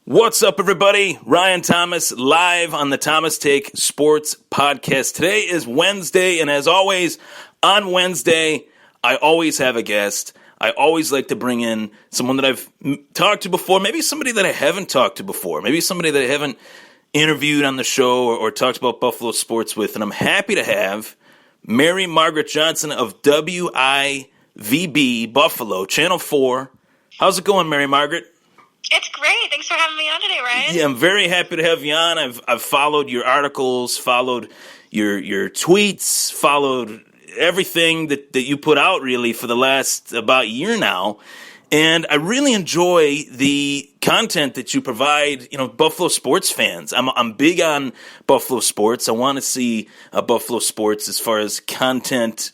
What's up, everybody? Ryan Thomas, live on the Thomas Take Sports Podcast. Today is Wednesday, and as always, on Wednesday, I always have a guest. I always like to bring in someone that I've talked to before, maybe somebody that I haven't talked to before, maybe somebody that I haven't interviewed on the show or talked about Buffalo sports with, and I'm happy to have Margaret Johnson of WIVB Buffalo, Channel 4. How's it going, Margaret? It's great. Thanks for having me on today, Ryan. Yeah, I'm very happy to have you on. I've followed your articles, followed your tweets, followed everything that you put out really for the last about year now. And I really enjoy the content that you provide, Buffalo sports fans. I'm big on Buffalo sports. I want to see Buffalo sports as far as content.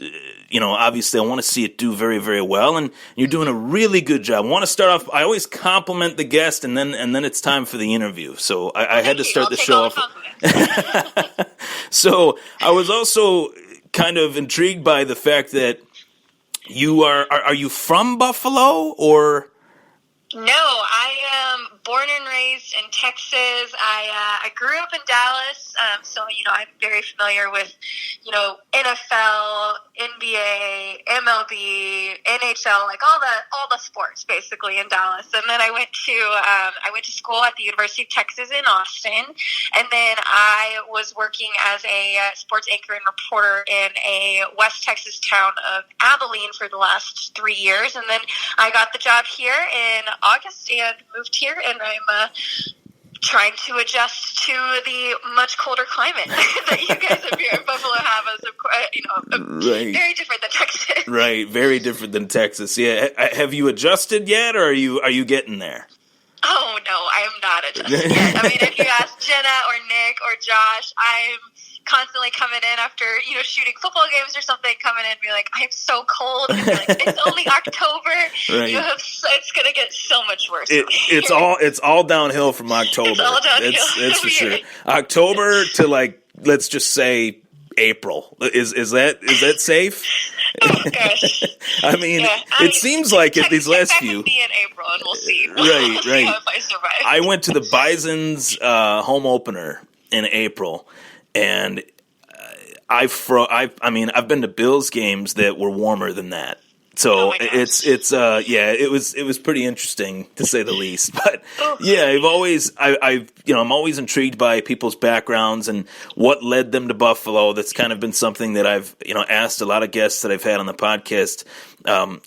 Obviously I want to see it do very, very well, and you're doing a really good job. I want to start off, I always compliment the guest, and then it's time for the interview. So I had to start the show off. So I was also kind of intrigued by the fact that you are you from Buffalo, or? No, I am born and raised in Texas. I grew up in Dallas, so I'm very familiar with NFL, NBA, MLB, NHL, like all the sports basically in Dallas. And then I went to school at the University of Texas in Austin, and then I was working as a sports anchor and reporter in a West Texas town of Abilene for the last 3 years, and then I got the job here in August and moved here, and I'm trying to adjust to the much colder climate that you guys up here in Buffalo have, as right. Very different than Texas. Right, very different than Texas. Yeah, have you adjusted yet, or are you getting there? Oh no, I am not adjusted yet. I mean, if you ask Jenna or Nick or Josh, I'm constantly coming in after shooting football games or something, coming in and be like, I'm so cold, and like, it's only October. Right. It's gonna get so much worse. It's all downhill from October. It's all downhill. That's for sure. October to let's just say April. Is that safe? Oh gosh. I mean, it seems like it these last few. With me in April, and we'll see. Right. See how if I survive. I went to the Bison's home opener in April. And I've been to Bills games that were warmer than that. So it was pretty interesting to say the least. But yeah, I'm always intrigued by people's backgrounds and what led them to Buffalo. That's kind of been something that I've asked a lot of guests that I've had on the podcast.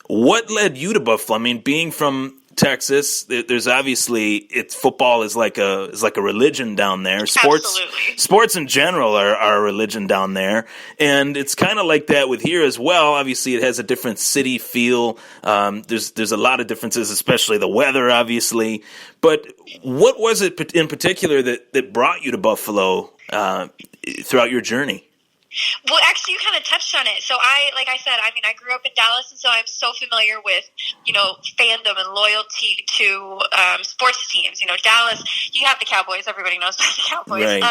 What led you to Buffalo? I mean, being from Texas, there's obviously football is like a religion down there. Sports in general are a religion down there, and it's kind of like that with here as well. Obviously, it has a different city feel. There's a lot of differences, especially the weather, obviously. But what was it in particular that brought you to Buffalo throughout your journey? Well, actually, you kind of touched on it. So I grew up in Dallas, and so I'm so familiar with, fandom and loyalty to sports teams. Dallas, you have the Cowboys. Everybody knows about the Cowboys. Right.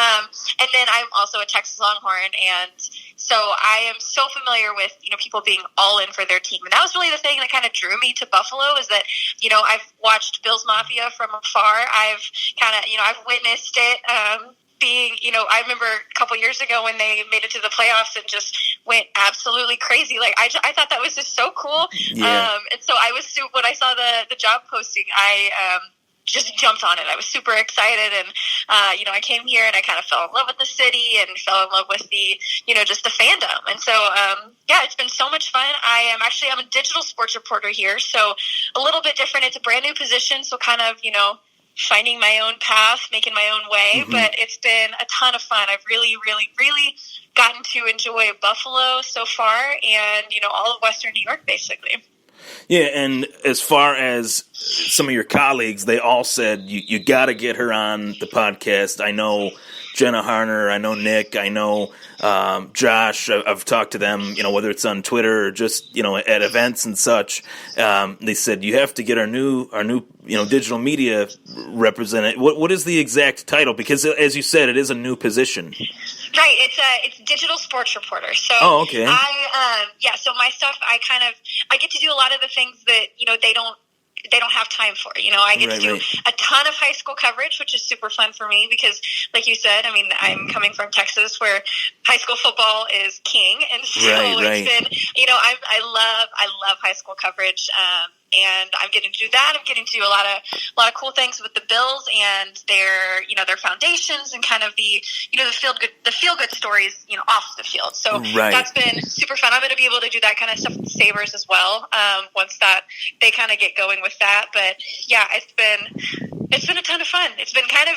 And then I'm also a Texas Longhorn, and so I am so familiar with, people being all in for their team. And that was really the thing that kind of drew me to Buffalo, is that, I've watched Bills Mafia from afar. I've I've witnessed it. I remember a couple years ago when they made it to the playoffs and just went absolutely crazy. Like, I thought that was just so cool. Yeah. And so I was when I saw the job posting, I just jumped on it. I was super excited, and I came here and I kind of fell in love with the city and fell in love with the just the fandom. And so it's been so much fun. I'm a digital sports reporter here, so a little bit different. It's a brand new position, so kind of finding my own path, making my own way, but it's been a ton of fun. I've really, really, really gotten to enjoy Buffalo so far, and all of Western New York, basically. Yeah, and as far as some of your colleagues, they all said you got to get her on the podcast. I know Jenna Harner, I know Nick, I know Josh. I've talked to them, whether it's on Twitter or just at events and such. They said you have to get our new digital media representative. What is the exact title? Because as you said, it is a new position. Right, it's digital sports reporter. So okay. So my stuff, I get to do a lot of the things that they don't they don't have time for. I get to do a ton of high school coverage, which is super fun for me because, like you said, I mean, I'm coming from Texas where high school football is king, and so it's been, I love high school coverage. And I'm getting to do that. I'm getting to do a lot of cool things with the Bills and their foundations and kind of the feel good stories, off the field. So that's been super fun. I'm going to be able to do that kind of stuff with the Sabres as well. Once that they kind of get going with that. But yeah, it's been a ton of fun. It's been kind of,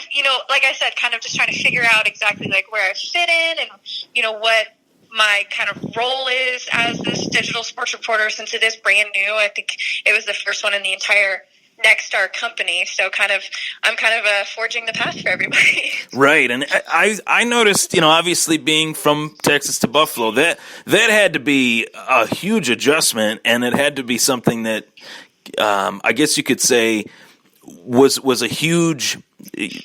like I said, kind of just trying to figure out exactly like where I fit in and, what my kind of role is as this digital sports reporter, since it is brand new. I think it was the first one in the entire Nexstar company. So I'm kind of forging the path for everybody. Right. And I noticed, obviously being from Texas to Buffalo, that had to be a huge adjustment, and it had to be something that I guess you could say was a huge,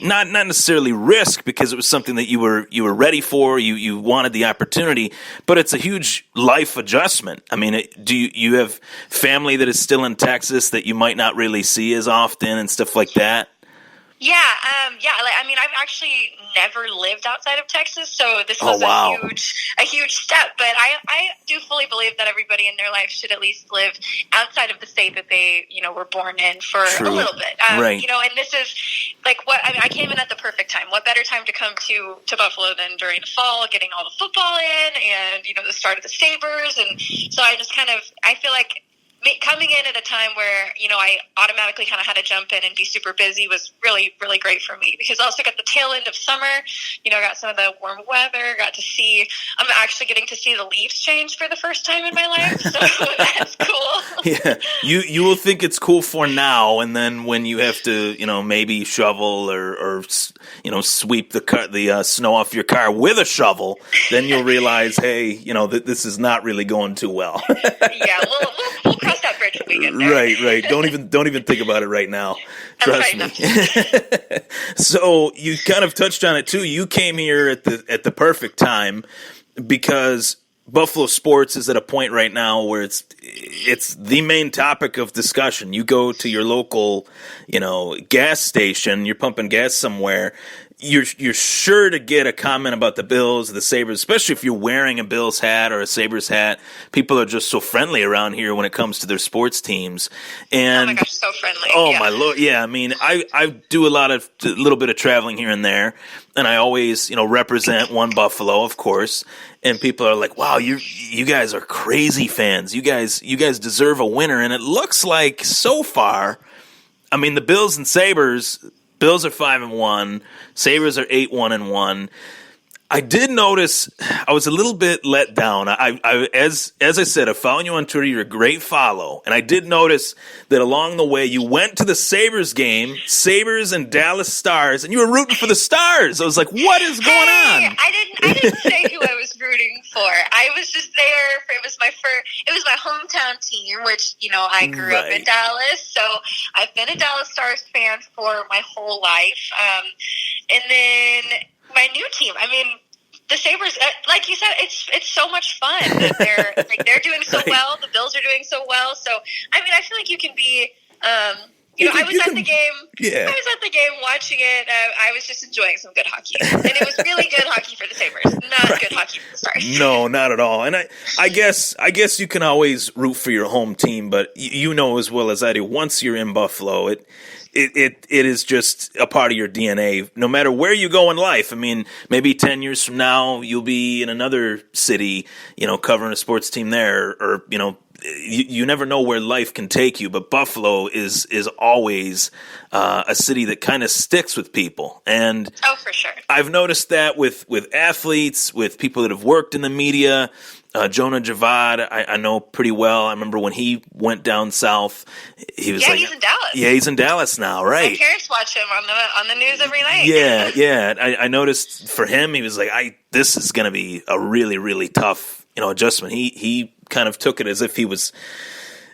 not necessarily risk, because it was something that you were ready for, you wanted the opportunity, but it's a huge life adjustment. I mean, do you have family that is still in Texas that you might not really see as often and stuff like that? Yeah. I've actually never lived outside of Texas, so this was a huge step. But I do fully believe that everybody in their life should at least live outside of the state that they, were born in for a little bit. Right. And this is like I came in at the perfect time. What better time to come to Buffalo than during the fall, getting all the football in and, the start of the Sabres. And so I feel like coming in at a time where, I automatically kind of had to jump in and be super busy was really, really great for me, because I also got the tail end of summer, got some of the warm weather, I'm actually getting to see the leaves change for the first time in my life. So that's cool. Yeah. You will think it's cool for now. And then when you have to, maybe shovel or sweep the snow off your car with a shovel, then you'll realize, hey, this is not really going too well. Yeah. We'll cross that bridge when we get there. Right. Don't even think about it right now. Trust me. So you kind of touched on it too. You came here at the perfect time, because Buffalo sports is at a point right now where it's the main topic of discussion. You go to your local, gas station, you're pumping gas somewhere, you're sure to get a comment about the Bills, the Sabres, especially if you're wearing a Bills hat or a Sabres hat. People are just so friendly around here when it comes to their sports teams. And oh my gosh, so friendly. Oh my Lord, yeah. I mean, I do a little bit of traveling here and there, and I always represent one Buffalo, of course. And people are like, "Wow, you guys are crazy fans. You guys deserve a winner." And it looks like so far, I mean, the Bills and Sabres. Bills are 5-1. Sabres are 8-1-1. I did notice I was a little bit let down. As I said, I followed you on Twitter. You're a great follow, and I did notice that along the way you went to the Sabres game, Sabres and Dallas Stars, and you were rooting for the Stars. I was like, "What is going on?" I didn't say who I was rooting for. I was just there. It was my hometown team, which I grew up in Dallas, so I've been a Dallas Stars fan for my whole life, and then my new team. I mean, the Sabres, like you said, it's so much fun. They're doing so well. The Bills are doing so well. So, I mean, I feel like you can be, I was at the game. Yeah. I was at the game watching it. I was just enjoying some good hockey. And it was really good hockey for the Sabres, not good hockey for the Stars. No, not at all. And I guess you can always root for your home team, but you know as well as I do, once you're in Buffalo, it is just a part of your DNA, no matter where you go in life. I mean, maybe 10 years from now, you'll be in another city, covering a sports team there, or, you never know where life can take you, but Buffalo is always a city that kind of sticks with people. And for sure. I've noticed that with athletes, with people that have worked in the media. Jonah Javad, I know pretty well. I remember when he went down south, he was he's in Dallas. Yeah, he's in Dallas now, right? My parents watch him on the news every night. Yeah. I noticed for him, he was like, this is going to be a really, really tough, adjustment. He kind of took it as if he was.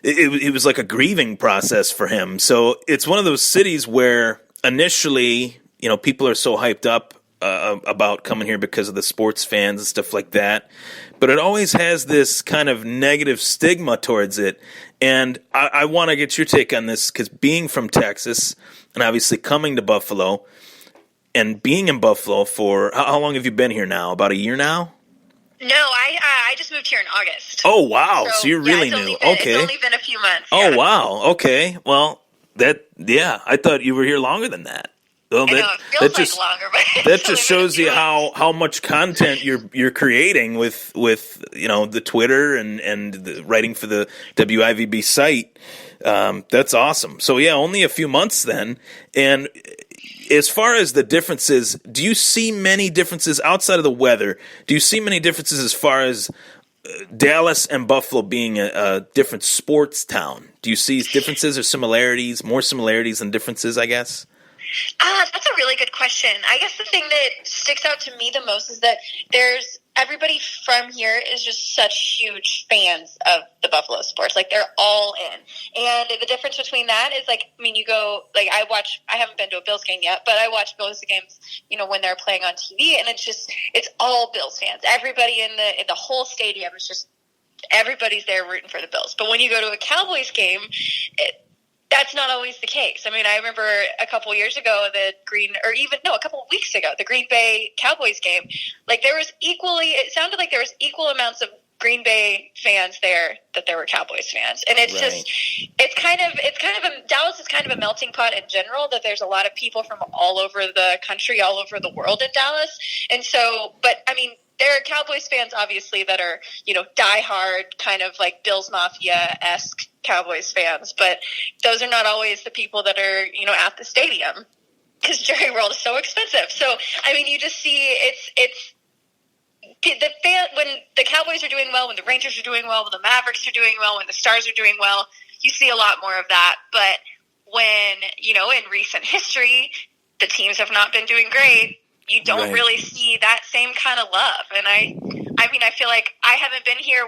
It was like a grieving process for him. So it's one of those cities where initially, people are so hyped up about coming here because of the sports fans and stuff like that. But it always has this kind of negative stigma towards it. And I want to get your take on this, because being from Texas and obviously coming to Buffalo and being in Buffalo for how long have you been here now? About a year now? No, I just moved here in August. Oh, wow. So you're really new. Okay. It's only been a few months. Oh, yeah. wow. Okay. Well, I thought you were here longer than that. Well, I know, it feels like longer, but that just shows you how much content you're creating with the Twitter and the writing for the WIVB site. That's awesome. So yeah, only a few months then. And as far as the differences, do you see many differences outside of the weather? Do you see many differences as far as Dallas and Buffalo being a different sports town? Do you see differences or similarities, more similarities than differences, I guess? That's a really good question. I guess the thing that sticks out to me the most is that everybody from here is just such huge fans of the Buffalo sports. Like, they're all in. And the difference between that is, you go, I haven't been to a Bills game yet, but I watch Bills games, when they're playing on TV, and it's all Bills fans. Everybody in the whole stadium is just, everybody's there rooting for the Bills. But when you go to a Cowboys game, that's not always the case. I remember a couple years ago, a couple of weeks ago, the Green Bay Cowboys game, it sounded like there was equal amounts of Green Bay fans there that there were Cowboys fans. And it's Dallas is kind of a melting pot in general, that there's a lot of people from all over the country, all over the world in Dallas. And so, there are Cowboys fans, obviously, that are, diehard, kind of like Bills Mafia-esque Cowboys fans, but those are not always the people that are, at the stadium, because Jerry World is so expensive. So, you just see when the Cowboys are doing well, when the Rangers are doing well, when the Mavericks are doing well, when the Stars are doing well, you see a lot more of that. But when, in recent history, the teams have not been doing great, you don't really see that same kind of love. And I feel like I haven't been here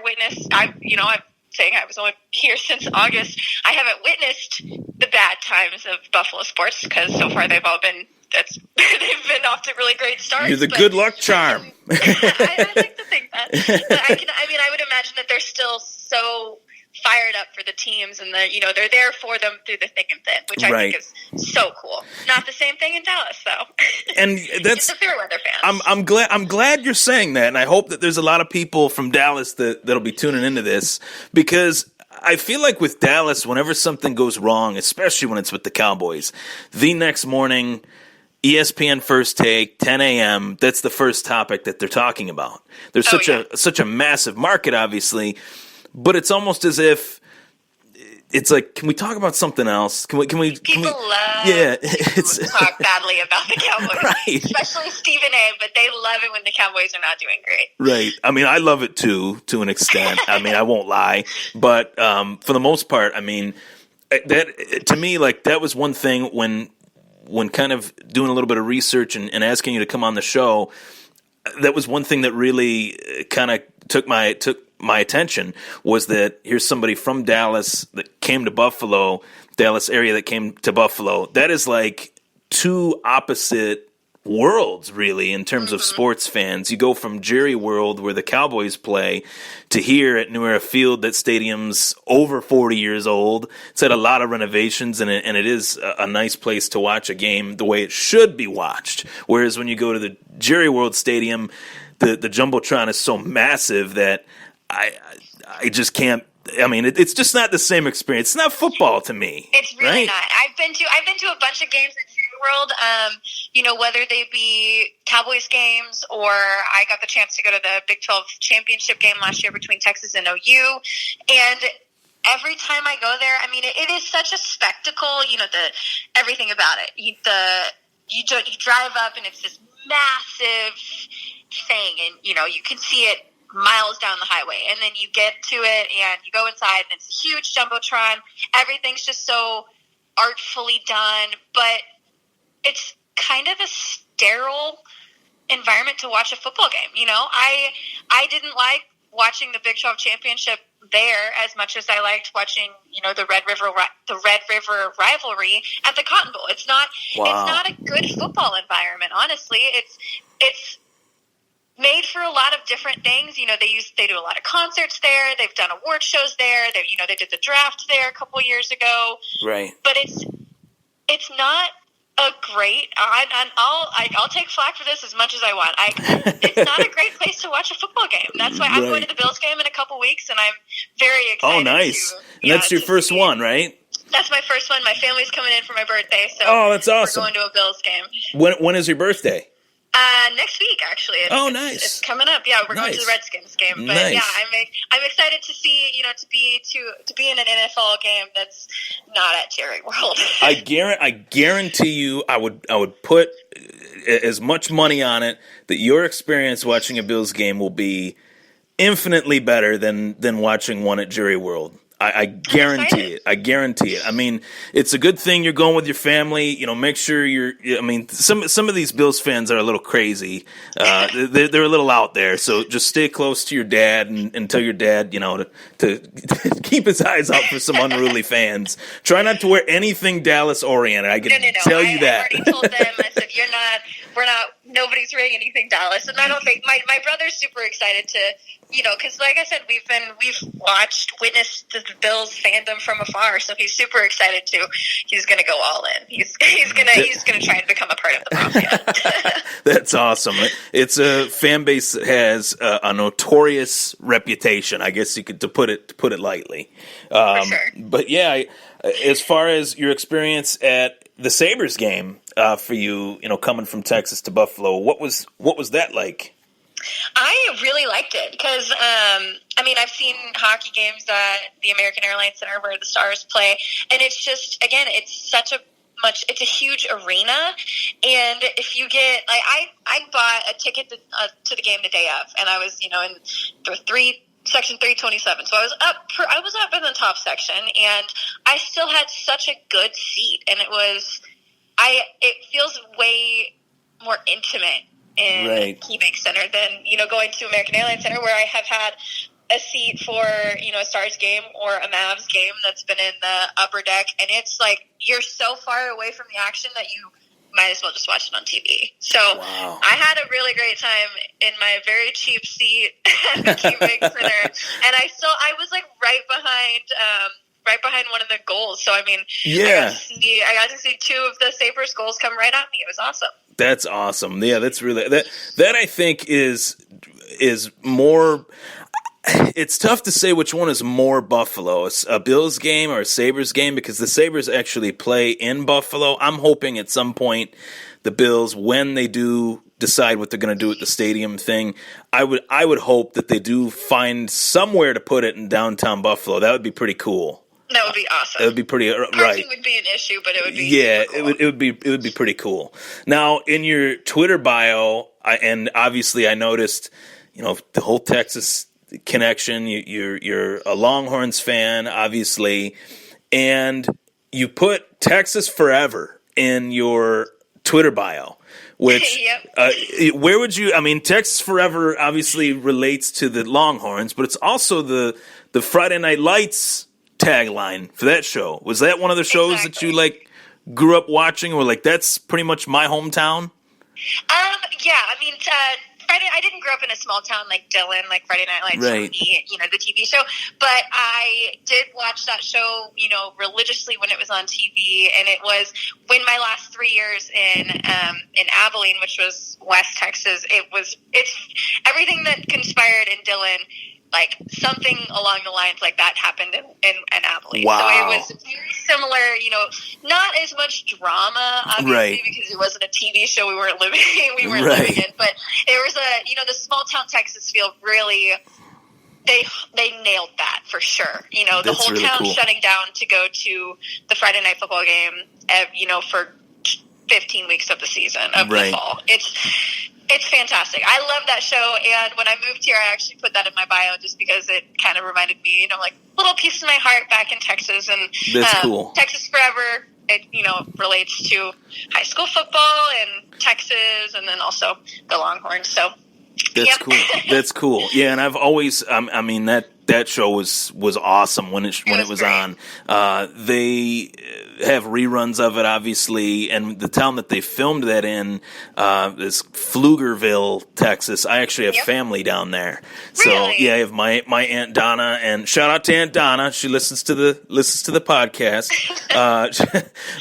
I'm saying I was only here since August. I haven't witnessed the bad times of Buffalo sports, because so far they've they've been off to really great starts. You're the good luck charm. I like to think that. But I would imagine that they're still so fired up for the teams, and they're there for them through the thick and thin, which I think is so cool. Not the same thing in Dallas, though. And that's the fair weather fans. I'm glad you're saying that, and I hope that there's a lot of people from Dallas that'll be tuning into this, because I feel like with Dallas, whenever something goes wrong, especially when it's with the Cowboys, the next morning, ESPN First Take, 10 a.m., that's the first topic that they're talking about. There's such a massive market, obviously. But it's almost as if it's like, can we talk about something else? People love to talk badly about the Cowboys, right? Especially Stephen A. But they love it when the Cowboys are not doing great. Right. I love it too, to an extent. I won't lie, but for the most part, that to me, that was one thing when kind of doing a little bit of research and asking you to come on the show. That was one thing that really kind of took my attention, was that here's somebody from Dallas that came to Buffalo, Dallas area that came to Buffalo. That is like two opposite worlds, really, in terms of sports fans. You go from Jerry World, where the Cowboys play, to here at New Era Field. That stadium's over 40 years old. It's had a lot of renovations, and it is a nice place to watch a game the way it should be watched. Whereas when you go to the Jerry World Stadium, the Jumbotron is so massive that I just can't. It's just not the same experience. It's not football to me. It's really not. I've been to a bunch of games at Jerry World. Whether they be Cowboys games, or I got the chance to go to the Big 12 championship game last year between Texas and OU. And every time I go there, it is such a spectacle. Everything about it. You drive up, and it's this massive thing, and you can see it miles down the highway, and then you get to it and you go inside, and it's a huge Jumbotron. Everything's just so artfully done, but it's kind of a sterile environment to watch a football game. I didn't like watching the Big 12 championship there as much as I liked watching, the Red River rivalry at the Cotton Bowl. It's not a good football environment, honestly. it's made for a lot of different things. You know, they do a lot of concerts there. They've done award shows there. They did the draft there a couple years ago. Right. But it's not a great. I'll take flack for this as much as I want. It's not a great place to watch a football game. That's why I'm going to the Bills game in a couple weeks, and I'm very excited. Oh, nice! And that's your first one, right? That's my first one. My family's coming in for my birthday, so that's awesome. We're going to a Bills game. When is your birthday? Next week, actually. Nice. It's coming up. Yeah, we're going to the Redskins game. But nice. Yeah, I'm excited to see, to be in an NFL game that's not at Jerry World. I guarantee you, I would put as much money on it that your experience watching a Bills game will be infinitely better than watching one at Jerry World. I guarantee it. I guarantee it. I mean, it's a good thing you're going with your family. You know, make sure some of these Bills fans are a little crazy. They're a little out there. So just stay close to your dad and tell your dad, to keep his eyes out for some unruly fans. Try not to wear anything Dallas oriented. I can tell you that. I already told them. I said, nobody's wearing anything Dallas. And I don't think my brother's super excited to, because like I said, we've witnessed the Bills fandom from afar. So he's super excited to. He's going to go all in. He's going to try and become a part of the Bobcat. That's awesome. It's a fan base that has a notorious reputation, I guess you could to put it lightly. For sure. But yeah, as far as your experience at the Sabres game for you, coming from Texas to Buffalo, what was that like? I really liked it because, I've seen hockey games at the American Airlines Center where the Stars play, and it's just, again, it's a huge arena, and if you get, I bought a ticket to the game the day of, and I was, in section 327, so I was up in the top section, and I still had such a good seat, and it feels way more intimate in KeyBank Center than, going to American Airlines Center where I have had a seat for, a Stars game or a Mavs game that's been in the upper deck. And it's like, you're so far away from the action that you might as well just watch it on TV. So I had a really great time in my very cheap seat at the KeyBank Center. And I was like right behind one of the goals. So, I got to see two of the Sabres goals come right at me. It was awesome. That's awesome. Yeah, that's really that I think is more. It's tough to say which one is more Buffalo, a Bills game or a Sabres game, because the Sabres actually play in Buffalo. I'm hoping at some point the Bills, when they do decide what they're going to do at the stadium thing, I would hope that they do find somewhere to put it in downtown Buffalo. That would be pretty cool. That would be awesome. It would be pretty Parking would be an issue, but it would be cool. it would be pretty cool. Now, in your Twitter bio, and obviously I noticed, the whole Texas connection. You're a Longhorns fan, obviously, and you put Texas Forever in your Twitter bio. Which, where would you? I mean, Texas Forever obviously relates to the Longhorns, but it's also the Friday Night Lights tagline for that show. Was that one of the shows that you grew up watching, or that's pretty much my hometown? I didn't grow up in a small town like Dillon, like Friday Night Lights, right. The TV show. But I did watch that show, religiously when it was on TV, and it was when my last 3 years in Abilene, which was West Texas. It's everything that conspired in Dillon. Something along the lines like that happened in Abilene. Wow. So it was very similar, not as much drama, obviously, because it wasn't a TV show we weren't living living in. But there was the small town Texas feel really, they nailed that for sure. The whole really town shutting down to go to the Friday night football game, for 15 weeks of the season, of the fall. It's fantastic. I love that show, and when I moved here, I actually put that in my bio just because it kind of reminded me, little piece of my heart back in Texas. And that's cool. Texas Forever, it, relates to high school football and Texas, and then also the Longhorns. So that's cool. That's cool. Yeah, and I've always, that show was awesome when it was on. They have reruns of it, obviously, and the town that they filmed that in is Pflugerville, Texas. I actually have family down there, so really? I have my Aunt Donna, and shout out to Aunt Donna. She listens to the podcast.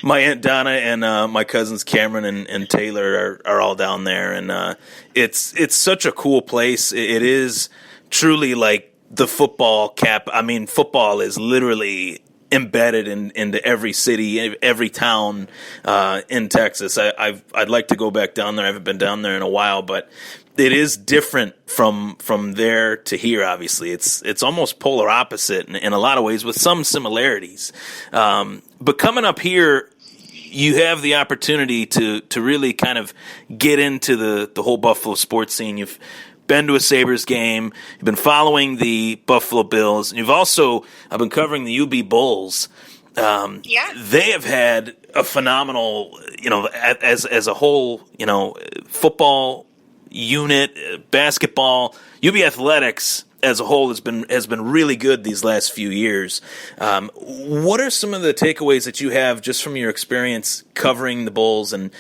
My Aunt Donna and my cousins Cameron and Taylor are all down there, and it's such a cool place. It is truly like the football cap. I mean, football is literally embedded into every city, every town in Texas. I'd like to go back down there. I haven't been down there in a while, but it is different from there to here. Obviously, it's almost polar opposite in a lot of ways, with some similarities. But coming up here, you have the opportunity to really kind of get into the whole Buffalo sports scene. You've been to a Sabres game. You've been following the Buffalo Bills. And you've also been covering the UB Bulls. They have had a phenomenal, as a whole, football unit, basketball, UB Athletics as a whole has been really good these last few years. What are some of the takeaways that you have just from your experience covering the Bulls and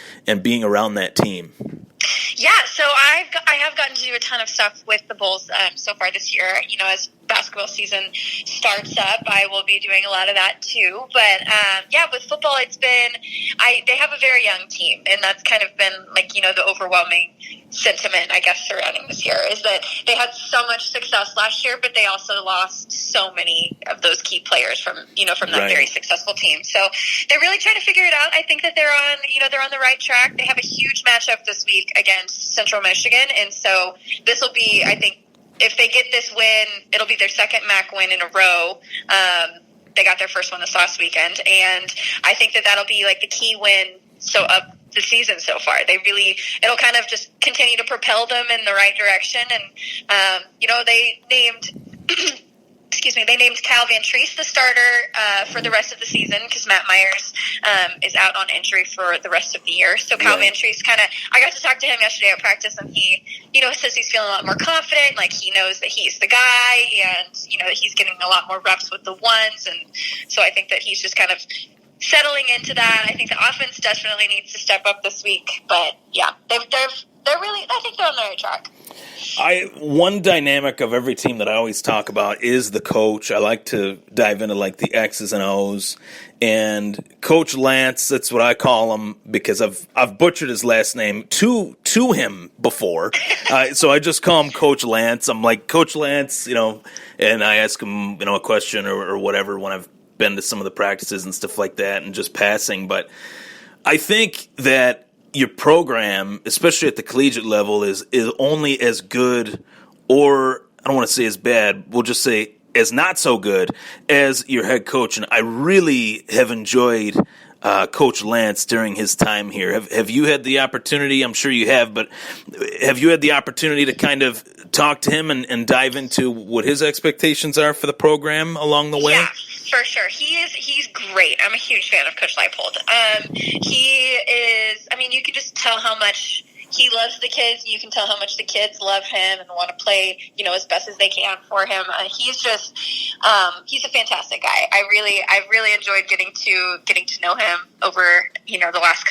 being around that team? Yeah, so I have gotten to do a ton of stuff with the Bulls so far this year. As basketball season starts up, I will be doing a lot of that too. But with football, they have a very young team, and that's kind of been the overwhelming sentiment, I guess, surrounding this year is that they had so much success last year, but they also lost so many of those key players from that very successful team. So they're really trying to figure it out. I think that they're on the right track. They have a huge matchup this week against Central Michigan, and so this will be, I think, if they get this win, it'll be their second MAC win in a row. They got their first one this last weekend, and I think that that'll be the key win of the season so far. It'll kind of just continue to propel them in the right direction, and they named they named Cal Van Treese the starter for the rest of the season because Matt Myers is out on injury for the rest of the year. So Cal Van Treese I got to talk to him yesterday at practice, and he, says he's feeling a lot more confident. He knows that he's the guy, and, that he's getting a lot more reps with the ones. And so I think that he's just kind of settling into that. I think the offense definitely needs to step up this week. But, yeah, they're really, I think they're on the right track. One dynamic of every team that I always talk about is the coach. I like to dive into the X's and O's, and Coach Lance, that's what I call him because I've butchered his last name to him before, so I just call him Coach Lance. I'm like, Coach Lance, and I ask him a question or whatever when I've been to some of the practices and stuff like that, and just passing. But I think that your program, especially at the collegiate level, is only as good, or I don't want to say as bad, we'll just say as not so good as your head coach. And I really have enjoyed Coach Lance during his time here. Have you had the opportunity, I'm sure you have, but have you had the opportunity to kind of talk to him and dive into what his expectations are for the program along the way? Yeah. For sure. He's great. I'm a huge fan of Coach Leipold. He is, you can just tell how much he loves the kids. You can tell how much the kids love him and want to play, as best as they can for him. He's just, he's a fantastic guy. I've really enjoyed getting to know him over, the last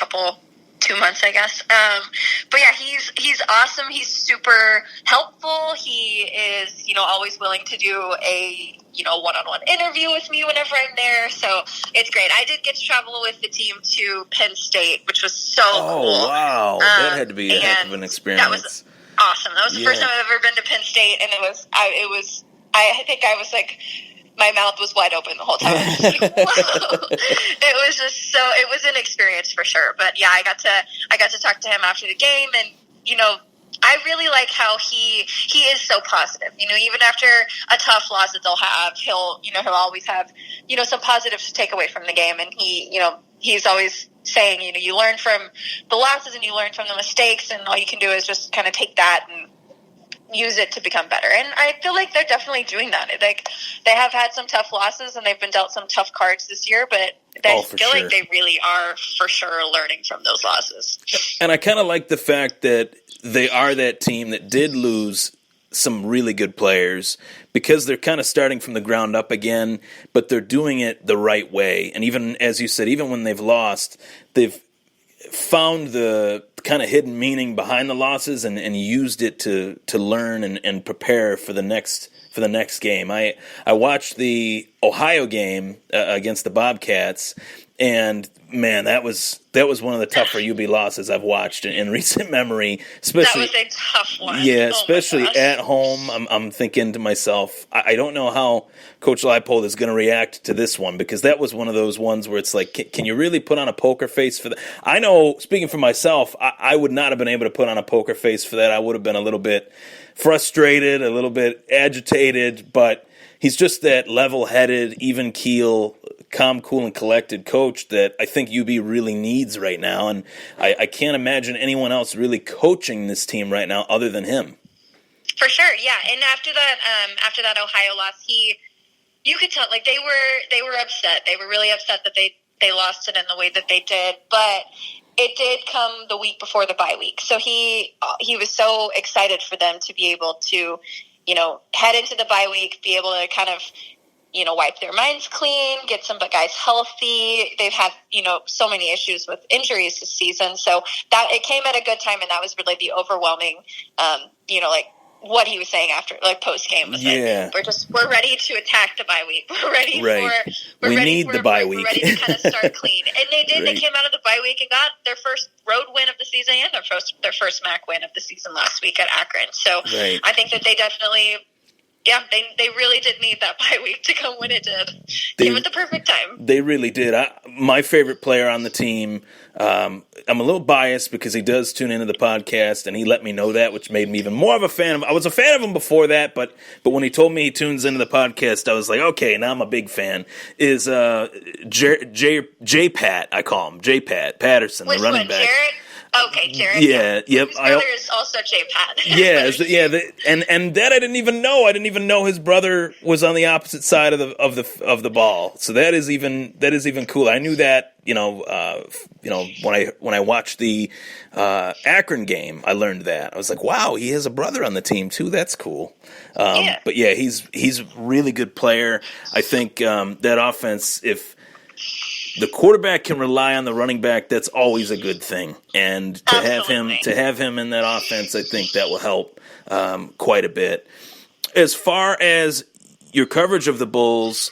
2 months, I guess. But yeah, he's awesome. He's super helpful. He is, always willing to do a, one-on-one interview with me whenever I'm there. So it's great. I did get to travel with the team to Penn State, which was so cool. Oh, wow. That had to be a heck of an experience. That was awesome. That was the first time I've ever been to Penn State, and I think I was my mouth was wide open the whole time. Whoa. It was just it was an experience for sure. But yeah, I got to talk to him after the game, and I really like how he is so positive. Even after a tough loss that they'll have, he'll always have some positives to take away from the game, and he's always saying you learn from the losses and you learn from the mistakes, and all you can do is just kind of take that and use it to become better. And I feel like they're definitely doing that. They have had some tough losses and they've been dealt some tough cards this year, but I feel like they really are for sure learning from those losses. And I kind of like the fact that they are that team that did lose some really good players because they're kind of starting from the ground up again, but they're doing it the right way. And even, as you said, even when they've lost, they've found the kind of hidden meaning behind the losses and used it to learn and prepare for the next game. I watched the Ohio game against the Bobcats, and man, that was one of the tougher UB losses I've watched in recent memory. Especially, that was a tough one. Yeah, especially at home. I'm thinking to myself, I don't know how Coach Leipold is going to react to this one, because that was one of those ones where it's like, can you really put on a poker face for that? I know, speaking for myself, I would not have been able to put on a poker face for that. I would have been a little bit frustrated, a little bit agitated, but he's just that level-headed, even keel, calm, cool, and collected coach that I think UB really needs right now, and I can't imagine anyone else really coaching this team right now other than him. For sure, yeah. And after that Ohio loss, you could tell, like, they were upset. They were really upset that they lost it in the way that they did, but it did come the week before the bye week. So he was so excited for them to be able to, head into the bye week, be able to kind of, wipe their minds clean, get some guys healthy. They've had, so many issues with injuries this season. So that it came at a good time, and that was really the overwhelming, what he was saying after, post game was we're ready to attack the bye week. We're ready we need the bye week. We're ready to kind of start clean. And they did. Right. They came out of the bye week and got their first road win of the season and their first MAC win of the season last week at Akron. So I think that they definitely, they really did need that bye week to come when it did. Came at the perfect time. They really did. My favorite player on the team, I'm a little biased because he does tune into the podcast, and he let me know that, which made me even more of a fan of him. I was a fan of him before that, but when he told me he tunes into the podcast, I was like, okay, now I'm a big fan. Is J Pat, I call him, J Pat Patterson, Which the running one, back. Jared? Okay, Jared. Yeah, yep. His brother is also J Pat. And that I didn't even know. I didn't even know his brother was on the opposite side of the ball. So that is even cool. I knew that, when I watched the Akron game, I learned that. I was like, wow, he has a brother on the team too. That's cool. But yeah, he's a really good player. I think that offense, if the quarterback can rely on the running back, that's always a good thing. And to have him in that offense, I think that will help quite a bit. As far as your coverage of the Bulls,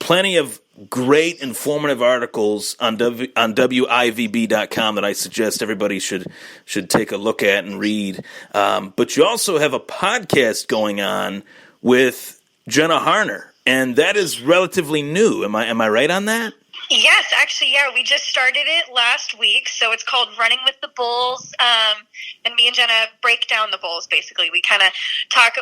plenty of great informative articles on WIVB.com that I suggest everybody should take a look at and read. But you also have a podcast going on with Jenna Harner. And that is relatively new. Am I right on that? Yes, actually, yeah. We just started it last week, so it's called Running with the Bulls. And me and Jenna break down the Bulls. Basically, we kind of talk.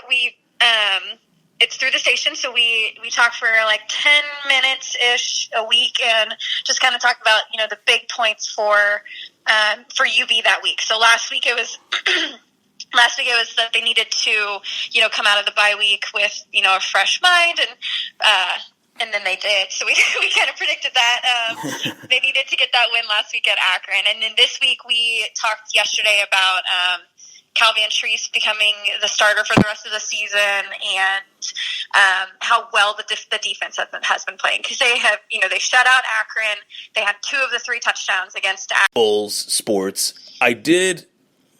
It's through the station, so we talk for like 10 minutes ish a week, and just kind of talk about the big points for UB that week. So last week it was. Last week it was that they needed to, come out of the bye week with, a fresh mind, and then they did. So we kind of predicted that they needed to get that win last week at Akron. And then this week we talked yesterday about Cal Van Treese becoming the starter for the rest of the season, and how well the defense has been playing, because they have, they shut out Akron. They had 2 of the 3 touchdowns against Akron. Bulls sports.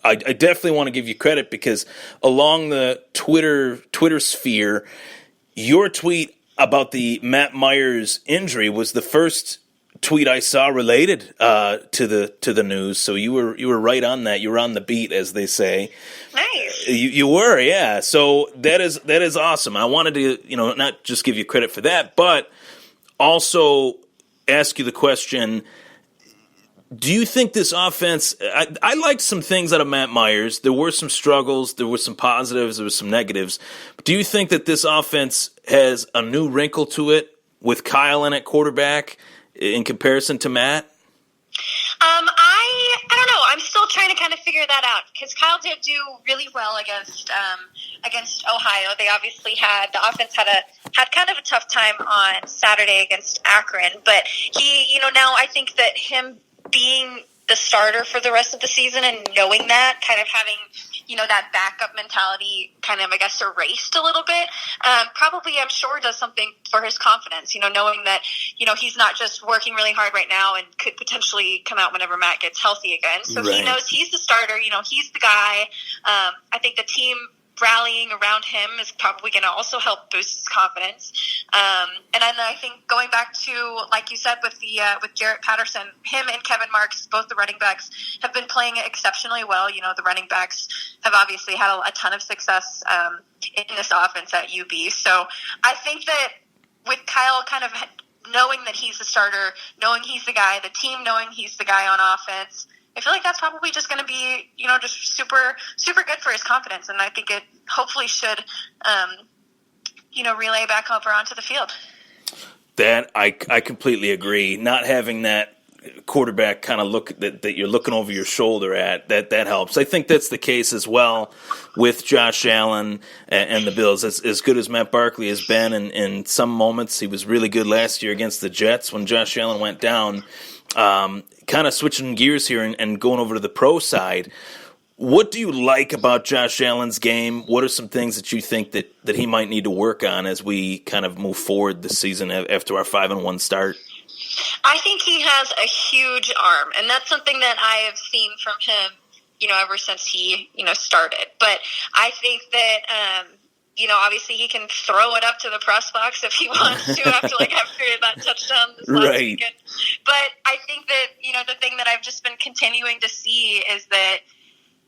I definitely want to give you credit, because along the Twitter sphere, your tweet about the Matt Myers injury was the first tweet I saw related to the news. So you were right on that. You were on the beat, as they say. Nice. You were, yeah. So that is awesome. I wanted to not just give you credit for that, but also ask you the question. Do you think this offense – I liked some things out of Matt Myers. There were some struggles. There were some positives. There were some negatives. But do you think that this offense has a new wrinkle to it with Kyle in at quarterback in comparison to Matt? I don't know. I'm still trying to kind of figure that out, because Kyle did do really well against Ohio. They obviously the offense had kind of a tough time on Saturday against Akron. But he, now I think that him being the starter for the rest of the season and knowing that, kind of having, that backup mentality kind of, I guess, erased a little bit. Probably, I'm sure, does something for his confidence, knowing that, he's not just working really hard right now and could potentially come out whenever Matt gets healthy again. So he knows he's the starter, he's the guy. I think the team rallying around him is probably going to also help boost his confidence. And then I think going back to, like you said, with Jarrett Patterson, him and Kevin Marks, both the running backs, have been playing exceptionally well. The running backs have obviously had a ton of success in this offense at UB. So I think that with Kyle kind of knowing that he's the starter, knowing he's the guy, the team knowing he's the guy on offense, I feel like that's probably just going to be, just super, super good for his confidence. And I think it hopefully should, relay back over onto the field. That I completely agree. Not having that quarterback kind of look that you're looking over your shoulder at, that helps. I think that's the case as well with Josh Allen and the Bills. As good as Matt Barkley has been in some moments, he was really good last year against the Jets when Josh Allen went down. Kind of switching gears here and going over to the pro side, what do you like about Josh Allen's game? What are some things that you think that he might need to work on as we kind of move forward this season after our 5-1 start? I think he has a huge arm, and that's something that I have seen from him, ever since he, started. But I think that, obviously he can throw it up to the press box if he wants to after that touchdown this last weekend. But I think that, the thing that I've just been continuing to see is that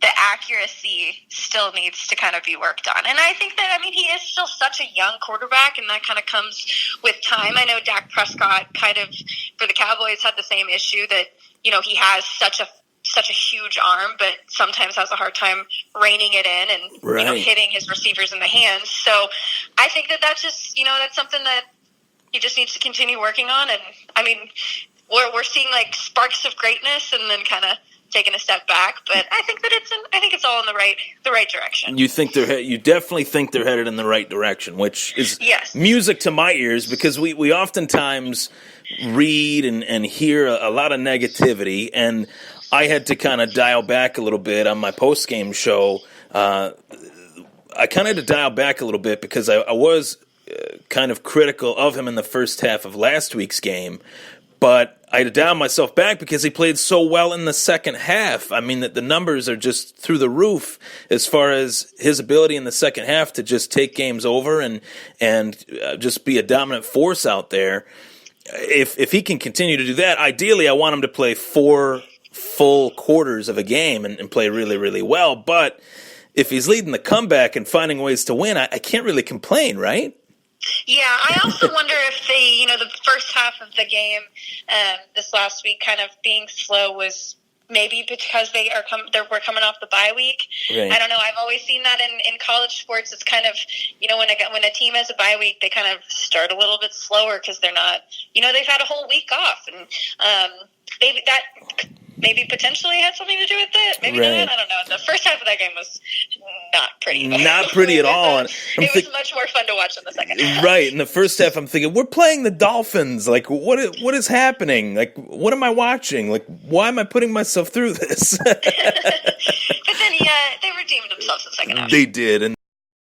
the accuracy still needs to kind of be worked on. And I think that, he is still such a young quarterback, and that kind of comes with time. I know Dak Prescott kind of, for the Cowboys, had the same issue that, he has such a huge arm, but sometimes has a hard time reining it in and hitting his receivers in the hands. So I think that that's just that's something that he just needs to continue working on. And we're seeing sparks of greatness and then kind of taking a step back. But I think that it's all in the right direction. You definitely think they're headed in the right direction, which is music to my ears, because we oftentimes read and hear a lot of negativity, and I had to kind of dial back a little bit on my post-game show. I kind of had to dial back a little bit because I was kind of critical of him in the first half of last week's game, but I had to dial myself back because he played so well in the second half. The numbers are just through the roof as far as his ability in the second half to just take games over and just be a dominant force out there. If he can continue to do that, ideally I want him to play 4 full quarters of a game and play really, really well. But if he's leading the comeback and finding ways to win, I can't really complain, right? Yeah, I also wonder if the first half of the game this last week kind of being slow was maybe because we're coming off the bye week. Right. I don't know. I've always seen that in college sports. It's kind of, when a team has a bye week, they kind of start a little bit slower because they're not, they've had a whole week off. And maybe that maybe potentially had something to do with it. Maybe not. I don't know. The first half of that game was not pretty. Not pretty at all. It was much more fun to watch in the second half. Right. In the first half, I'm thinking, we're playing the Dolphins. What is happening? What am I watching? Why am I putting myself through this? But then, they redeemed themselves in the second half. They did. And